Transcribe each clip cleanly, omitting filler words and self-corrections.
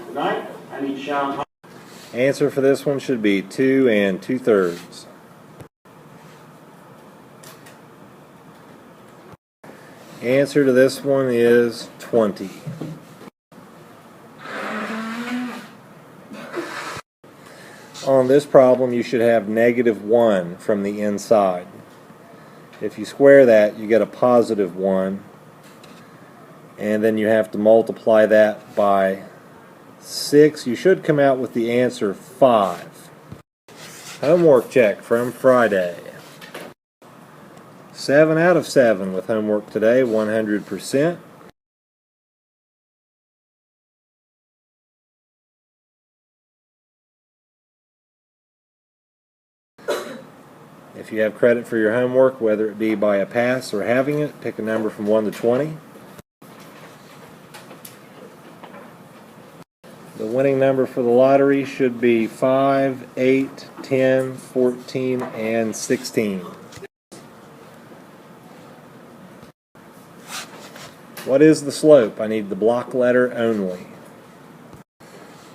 Tonight, I need Sean. Answer for this one should be 2 2/3. Answer to this one is 20. On this problem, you should have -1 from the inside. If you square that, you get a +1, and then you have to multiply that by 6. You should come out with the answer 5. Homework check from Friday. 7 out of 7 with homework today, 100%. If you have credit for your homework, whether it be by a pass or having it, pick a number from 1 to 20. The winning number for the lottery should be 5, 8, 10, 14, and 16. What is the slope? I need the block letter only.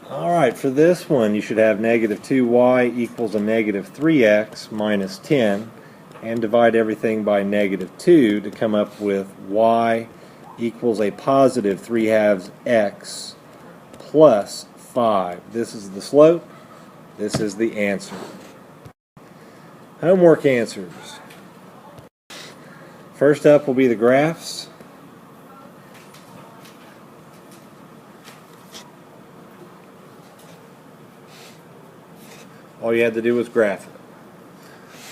Alright, for this one you should have -2y equals a -3x minus 10, and divide everything by -2 to come up with y equals a +3/2 x plus 5. This is the slope. This is the answer. Homework answers. First up will be the graphs. All you had to do was graph it.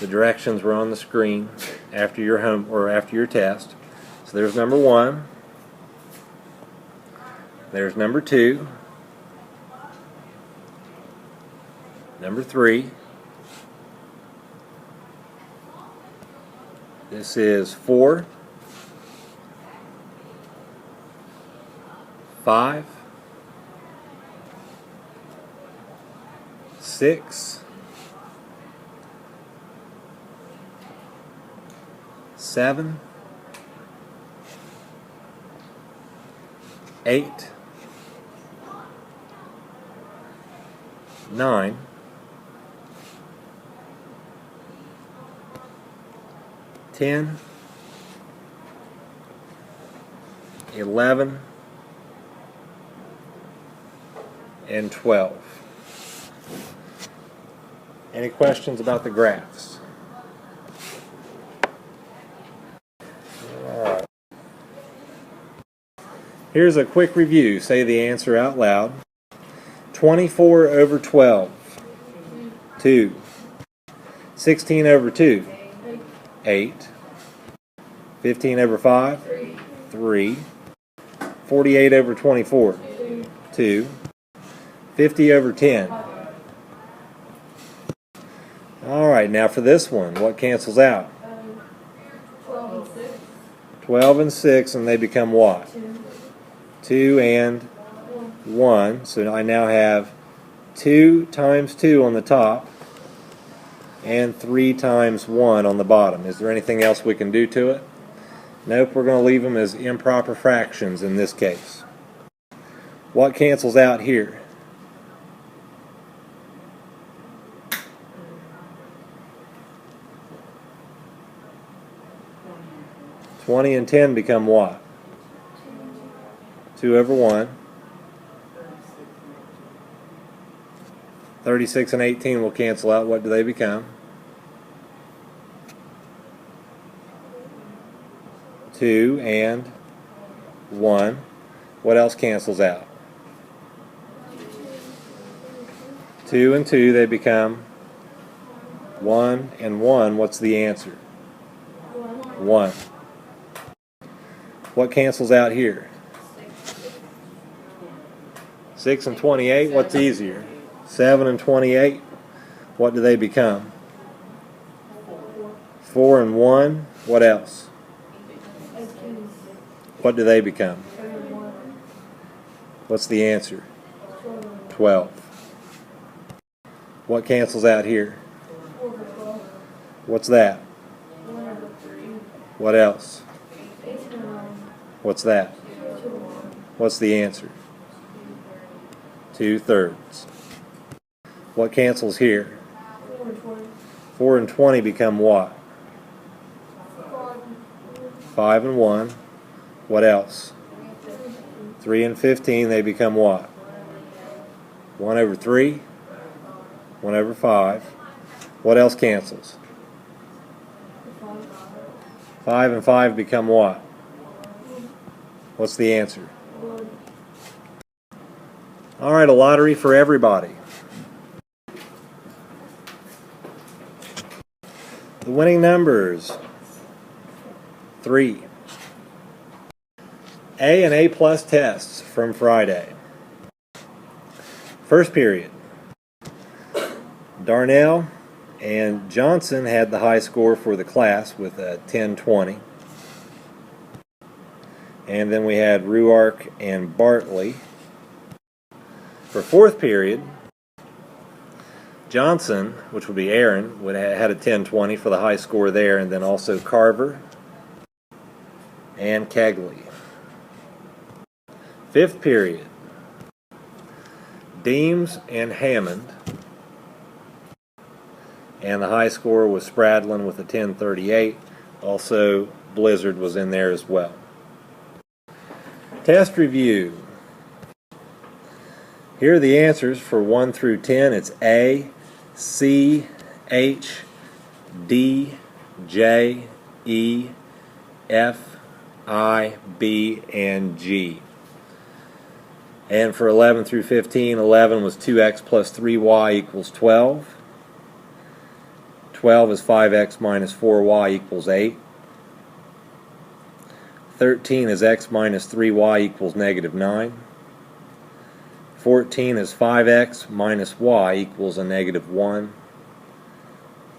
The directions were on the screen after your after your test. So there's number 1. There's number 2. Number 3. This is 4. 5. 6. 7, 8, 9, 10, 11, and 12. Any questions about the graphs? Here's a quick review. Say the answer out loud. 24 over 12, 2. 16 over 2, 8. 15 over 5, 3. 48 over 24, 2. 50 over 10. Alright, now for this one, what cancels out? 12 and 6, and they become what? 2 and 1. So I now have 2 times 2 on the top and 3 times 1 on the bottom. Is there anything else we can do to it? Nope, we're going to leave them as improper fractions in this case. What cancels out here? 20 and 10 become what? 2 over 1. 36 and 18 will cancel out. What do they become? 2 and 1. What else cancels out? 2 and 2, they become 1 and 1. What's the answer? 1. What cancels out here? 6 and 28, what's easier? 7 and 28, what do they become? 4 and 1, what else? What do they become? What's the answer? 12. What cancels out here? What's that? What else? What's that? What's the answer? 2/3. What cancels here? 4 and 20. 4 and 20 become what? 5 and 1. What else? 3 and 15, they become what? 1 over 3, 1 over 5. What else cancels? 5 and 5 become what? What's the answer? All right, a lottery for everybody. The winning numbers: 3. A and A plus tests from Friday. First period. Darnell and Johnson had the high score for the class with a 10-20. And then we had Ruark and Bartley. For fourth period, Johnson, which would be Aaron, had a 10-20 for the high score there, and then also Carver and Kegley. Fifth period, Deems and Hammond, and the high score was Spradlin with a 10-38. Also, Blizzard was in there as well. Test review. Here are the answers for 1 through 10. It's A, C, H, D, J, E, F, I, B, and G. And for 11 through 15, 11 was 2x plus 3y equals 12. 12 is 5x minus 4y equals 8. 13 is x minus 3y equals negative 9. 14 is 5x minus y equals a negative 1.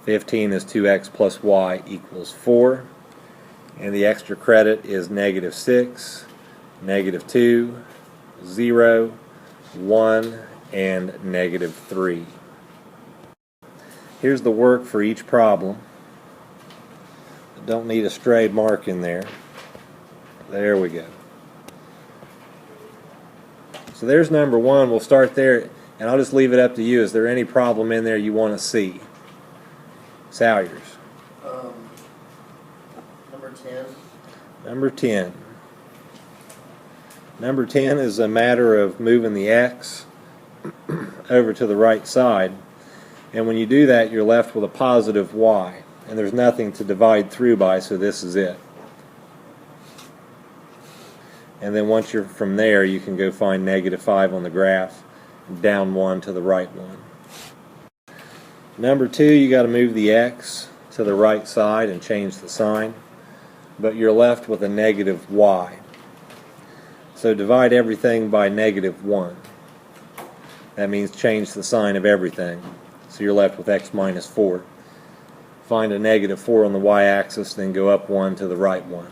15 is 2x plus y equals 4. And the extra credit is negative 6, negative 2, 0, 1, and negative 3. Here's the work for each problem. Don't need a stray mark in there. There we go. So there's number 1. We'll start there, and I'll just leave it up to you. Is there any problem in there you want to see? Salyers. Number 10. Number 10. Number 10 is a matter of moving the x over to the right side. And when you do that, you're left with a positive y. And there's nothing to divide through by, so this is it. And then once you're from there, you can go find negative 5 on the graph, down 1 to the right 1. Number 2, you got to move the x to the right side and change the sign, but you're left with a negative y. So divide everything by negative 1. That means change the sign of everything. So you're left with x minus 4. Find a negative 4 on the y-axis, then go up 1 to the right 1.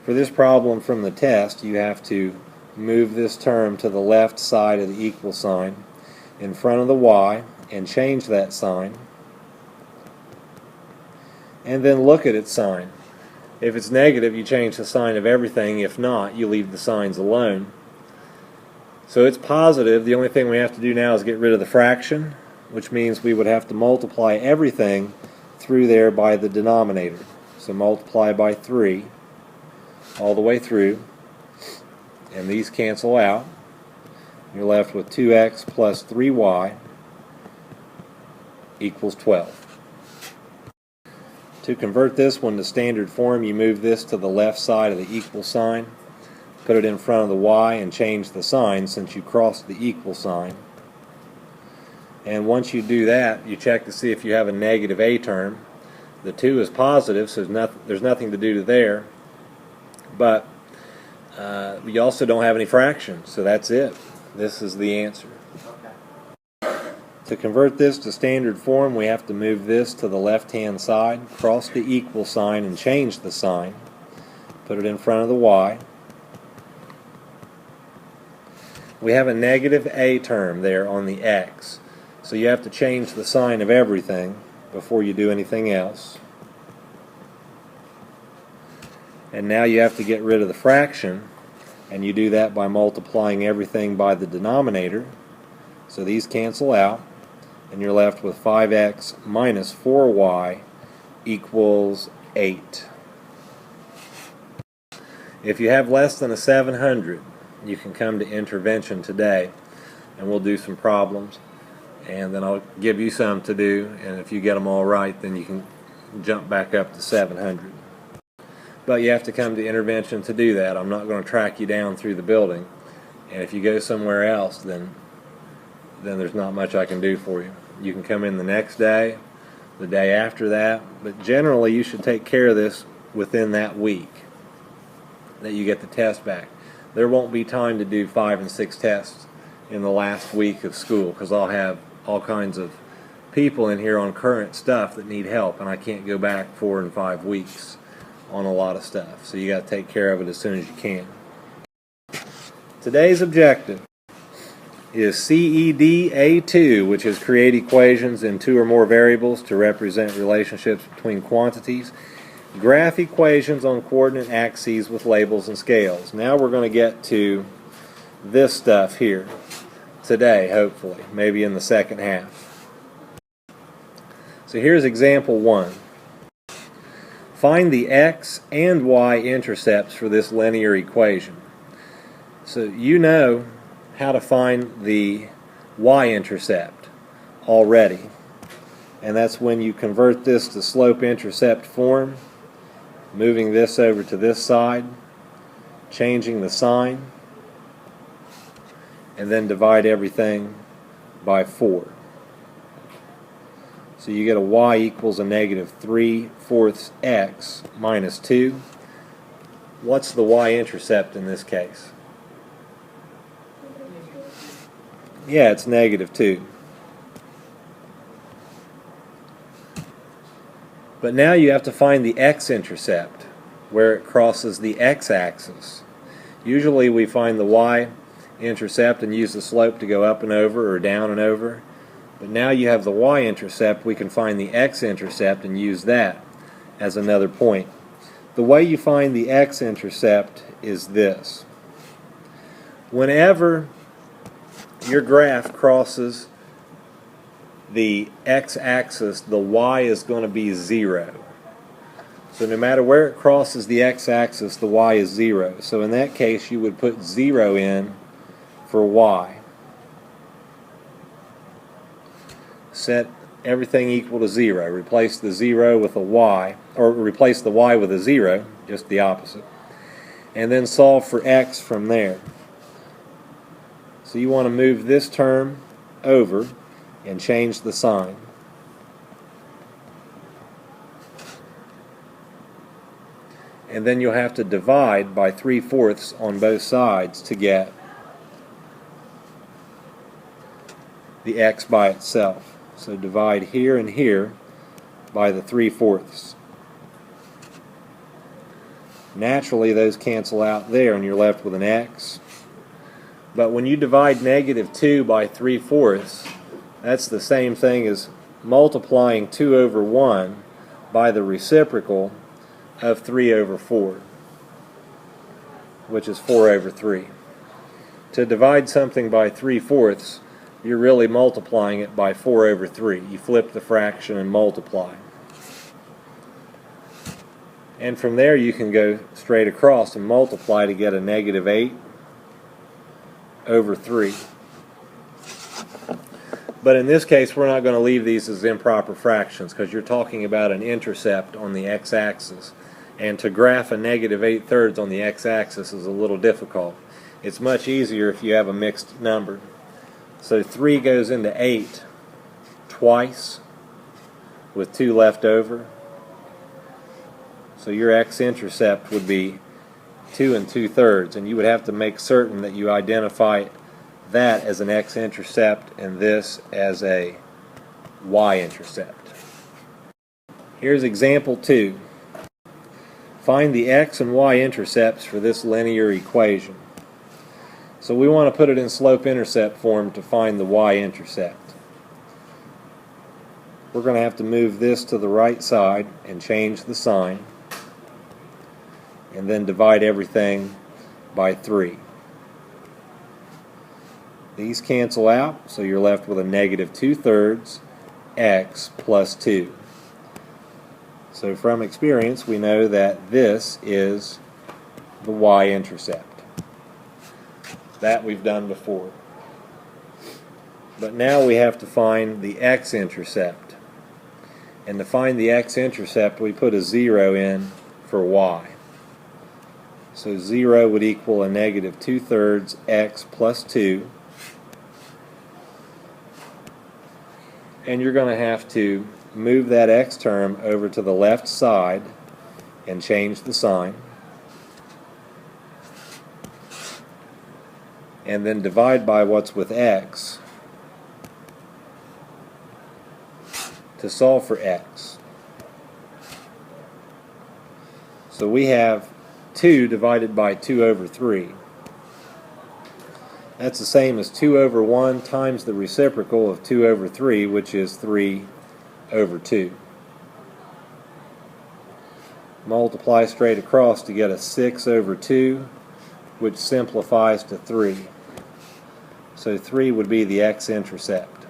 For this problem from the test, you have to move this term to the left side of the equal sign in front of the y and change that sign, and then look at its sign. If it's negative, you change the sign of everything. If not, you leave the signs alone. So it's positive. The only thing we have to do now is get rid of the fraction, which means we would have to multiply everything through there by the denominator. So multiply by 3 all the way through, and these cancel out. You're left with 2x plus 3y equals 12. To convert this one to standard form, you move this to the left side of the equal sign, put it in front of the y, and change the sign since you crossed the equal sign. And once you do that, you check to see if you have a negative a term. The 2 is positive, so there's nothing to do to there. But you also don't have any fractions, so that's it. This is the answer. Okay. To convert this to standard form, we have to move this to the left-hand side, cross the equal sign, and change the sign. Put it in front of the y. We have a negative a term there on the x, so you have to change the sign of everything before you do anything else. And now you have to get rid of the fraction, And you do that by multiplying everything by the denominator. So these cancel out, and you're left with 5x minus 4y equals 8. If you have less than a 700, you can come to intervention today, and we'll do some problems, and then I'll give you some to do, and if you get them all right, then you can jump back up to 700. But you have to come to intervention to do that. I'm not going to track you down through the building, and if you go somewhere else, then there's not much I can do for you. You can come in the next day, the day after that, but generally you should take care of this within that week that you get the test back. There won't be time to do 5 and 6 tests in the last week of school, because I'll have all kinds of people in here on current stuff that need help, and I can't go back 4 and 5 weeks on a lot of stuff. So you got to take care of it as soon as you can. Today's objective is CED-A2, which is create equations in 2 or more variables to represent relationships between quantities. Graph equations on coordinate axes with labels and scales. Now we're going to get to this stuff here today, hopefully, maybe in the second half. So here's example 1. Find the x and y intercepts for this linear equation. So you know how to find the y-intercept already, and that's when you convert this to slope-intercept form, moving this over to this side, changing the sign, and then divide everything by 4. So you get a y equals a negative 3/4 x minus 2. What's the y-intercept in this case? Yeah, it's negative 2. But now you have to find the x-intercept, where it crosses the x-axis. Usually we find the y-intercept and use the slope to go up and over or down and over. But now you have the y-intercept, we can find the x-intercept and use that as another point. The way you find the x-intercept is this. Whenever your graph crosses the x-axis, the y is going to be 0. So no matter where it crosses the x-axis, the y is 0. So in that case, you would put 0 in for y. Set everything equal to 0. Replace the 0 with a y, or replace the y with a 0, just the opposite. And then solve for x from there. So you want to move this term over and change the sign. And then you'll have to divide by 3/4 on both sides to get the x by itself. So divide here and here by the 3/4. Naturally those cancel out there and you're left with an x. But when you divide negative 2 by 3/4, that's the same thing as multiplying 2 over 1 by the reciprocal of 3 over 4, which is 4 over 3. To divide something by 3/4, you're really multiplying it by 4 over 3. You flip the fraction and multiply. And from there you can go straight across and multiply to get a negative 8 over 3. But in this case we're not going to leave these as improper fractions because you're talking about an intercept on the x-axis, and to graph a negative 8/3 on the x-axis is a little difficult. It's much easier if you have a mixed number. So 3 goes into 8 twice with 2 left over. So your x-intercept would be 2 2/3, and you would have to make certain that you identify that as an x-intercept and this as a y-intercept. Here's example 2. Find the x and y-intercepts for this linear equation. So we want to put it in slope-intercept form to find the y-intercept. We're going to have to move this to the right side and change the sign, and then divide everything by 3. These cancel out, so you're left with a negative 2/3 x plus 2. So from experience, we know that this is the y-intercept. That we've done before. But now we have to find the x-intercept. And to find the x-intercept, we put a 0 in for y. So 0 would equal a negative 2/3 x plus 2. And you're going to have to move that x term over to the left side and change the sign. And then divide by what's with x to solve for x. So we have 2 divided by 2 over 3. That's the same as 2 over 1 times the reciprocal of 2 over 3, which is 3 over 2. Multiply straight across to get a 6 over 2, which simplifies to 3. So 3 would be the x-intercept.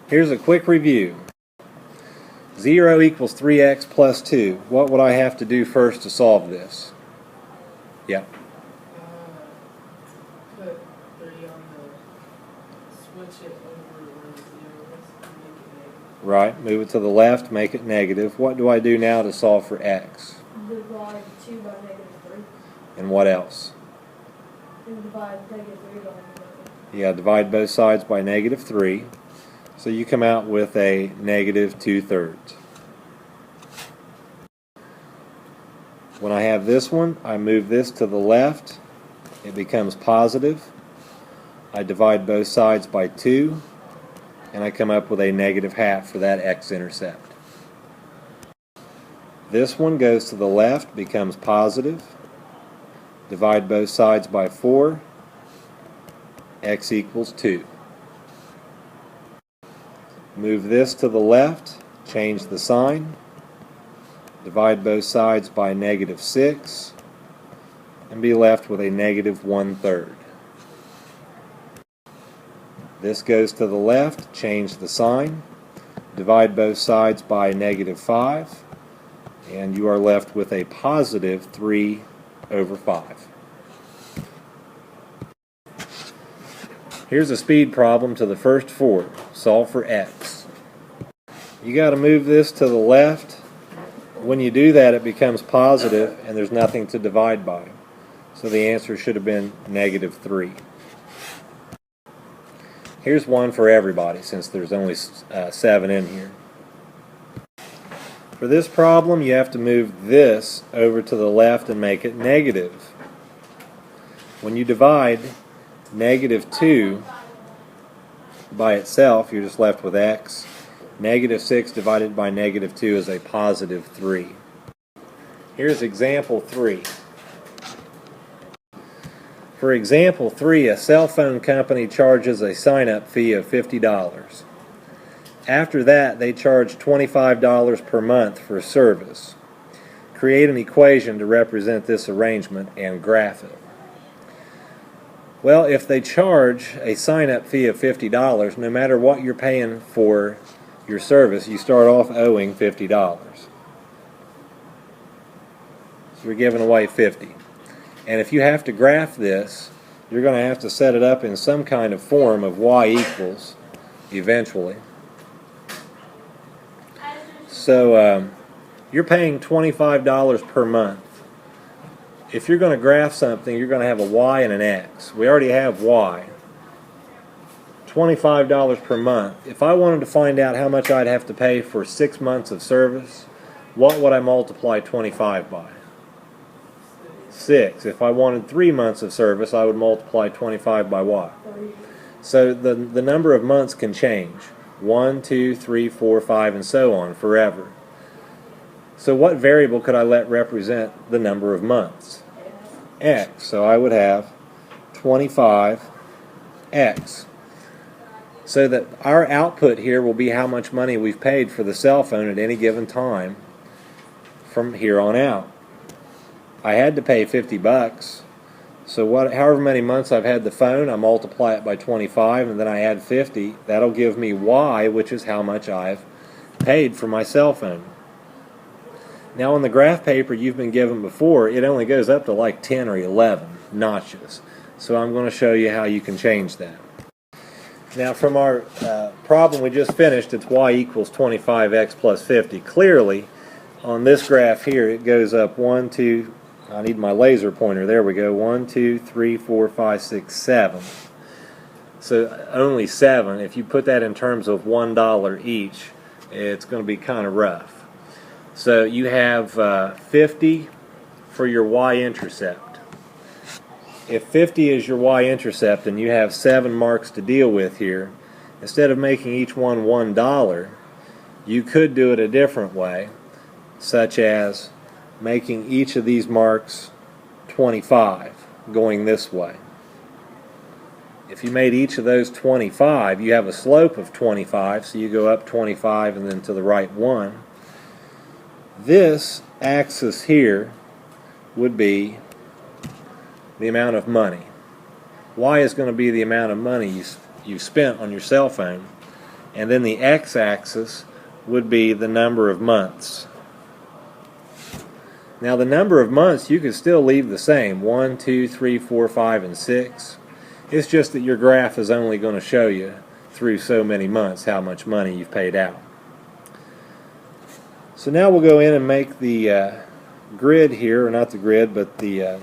Here's a quick review. 0 equals 3x plus 2. What would I have to do first to solve this? Yeah. Put 3 on the, switch it over where the 0 is and make it negative. Right, move it to the left, make it negative. What do I do now to solve for x? Divide 2 by negative 3. And what else? And divide negative 3 by negative 3. Yeah, divide both sides by negative 3. So you come out with a negative 2/3. When I have this one, I move this to the left. It becomes positive. I divide both sides by 2. And I come up with a negative half for that x-intercept. This one goes to the left, becomes positive. Divide both sides by 4. X equals 2. Move this to the left, change the sign. Divide both sides by negative 6. And be left with a negative 1/3. This goes to the left, change the sign. Divide both sides by negative 5. And you are left with a positive 3 over 5. Here's a speed problem to the first 4. Solve for x. You got to move this to the left. When you do that, it becomes positive and there's nothing to divide by. So the answer should have been negative 3. Here's one for everybody since there's only 7 in here. For this problem, you have to move this over to the left and make it negative. When you divide negative 2 by itself, you're just left with x. Negative 6 divided by negative 2 is a positive 3. Here's example 3. For example 3, a cell phone company charges a sign-up fee of $50. After that, they charge $25 per month for service. Create an equation to represent this arrangement and graph it. Well, if they charge a sign-up fee of $50, no matter what you're paying for your service, you start off owing $50. So you're giving away $50. And if you have to graph this, you're going to have to set it up in some kind of form of y equals eventually. So you're paying $25 per month. If you're going to graph something, you're going to have a y and an x. We already have y. $25 per month. If I wanted to find out how much I'd have to pay for 6 months of service, what would I multiply 25 by? 6. If I wanted 3 months of service, I would multiply 25 by what? 3. So the number of months can change. 1, 2, 3, 4, 5, and so on, forever. So what variable could I let represent the number of months? X. So I would have 25x. So that our output here will be how much money we've paid for the cell phone at any given time from here on out. I had to pay $50. So however many months I've had the phone, I multiply it by 25, and then I add 50. That'll give me Y, which is how much I've paid for my cell phone. Now on the graph paper you've been given before, it only goes up to like 10 or 11 notches. So I'm going to show you how you can change that. Now from our problem we just finished, it's y equals 25x plus 50. Clearly, on this graph here, it goes up 1, 2, I need my laser pointer, there we go, 1, 2, 3, 4, 5, 6, 7. So only 7. If you put that in terms of $1 each, it's going to be kind of rough. So you have 50 for your y-intercept. If 50 is your y-intercept and you have 7 marks to deal with here, instead of making each one $1, you could do it a different way, such as making each of these marks 25, going this way. If you made each of those 25, you have a slope of 25, so you go up 25 and then to the right 1. This axis here would be the amount of money. Y is going to be the amount of money you've spent on your cell phone, and then the x-axis would be the number of months. Now the number of months you could still leave the same, 1, 2, 3, 4, 5, and 6. It's just that your graph is only going to show you through so many months how much money you've paid out. So now we'll go in and make the grid here, or not the grid, but the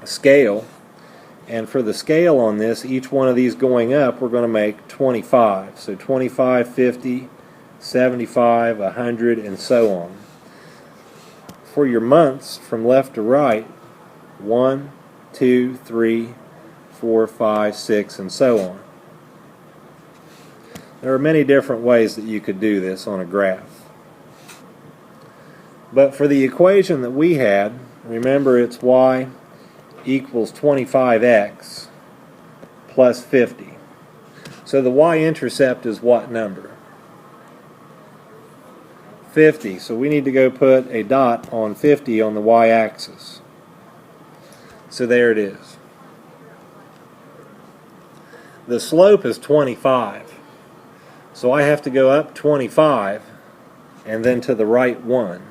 scale. And for the scale on this, each one of these going up, we're going to make 25. So 25, 50, 75, 100, and so on. For your months, from left to right, 1, 2, 3, 4, 5, 6, and so on. There are many different ways that you could do this on a graph. But for the equation that we had, remember it's y equals 25x plus 50. So the y-intercept is what number? 50. So we need to go put a dot on 50 on the y-axis. So there it is. The slope is 25. So I have to go up 25 and then to the right 1.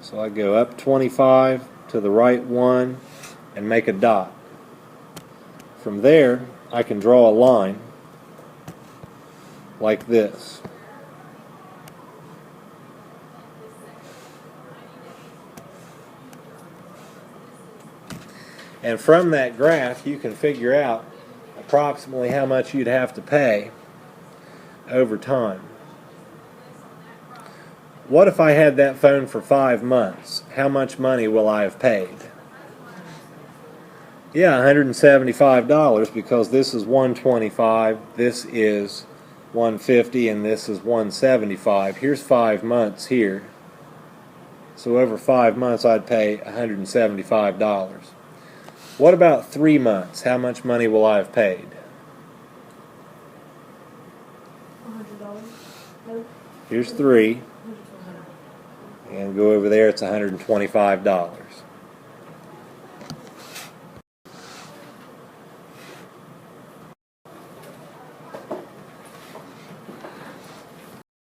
So I go up 25 to the right 1 and make a dot. From there, I can draw a line like this. And from that graph, you can figure out approximately how much you'd have to pay over time. What if I had that phone for 5 months? How much money will I have paid? Yeah, $175, because this is $125, this is $150, and this is $175. Here's 5 months here. So over 5 months I'd pay $175. What about 3 months? How much money will I have paid? $100. Nope. Here's 3. And go over there, it's $125.